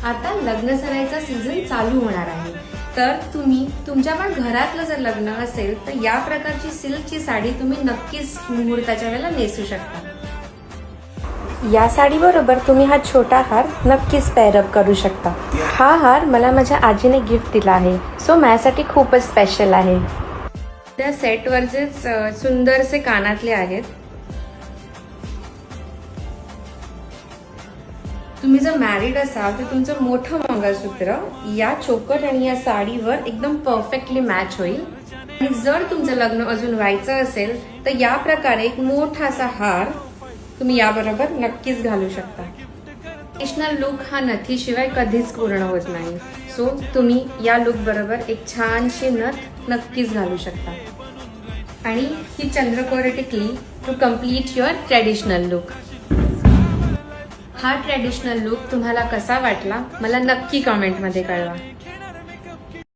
आता लग्न सराईचा सीझन चालू होणार आहे, तर तुम्ही तुमच्या पण घरातलं जर लग्न असेल तर या प्रकारची सिल्कची साडी तुम्ही नक्कीच मुहूर्ताच्या वेळेला नेसू शकता. या साडीबरोबर तुम्ही हा छोटा हार नक्कीच पेअरअप करू शकता. हा हार मला माझ्या आजीने गिफ्ट दिला आहे, सो माझ्यासाठी खूपच स्पेशल आहे. त्या सेटवरचेच सुंदरसे कानातले आहेत. तुम्ही जर मॅरिड असाल तर तुमचं मोठं मंगळसूत्र या चोकर आणि या साडीवर एकदम परफेक्टली मॅच होईल. आणि जर तुमचं लग्न अजून व्हायचं असेल तर या प्रकारे एक मोठासा हार तुम्ही याबरोबर नक्कीच घालू शकता. ट्रेडिशनल लुक हा नथीशिवाय कधीच पूर्ण होत नाही, सो तुम्ही या लुक बरोबर एक छानशी नथ नक्कीच घालू शकता. आणि ही चंद्रकोर टिकली to complete your traditional look. हा ट्रेडिशनल लुक तुम्हाला कसा वाटला मला नक्की कमेंटमध्ये कळवा.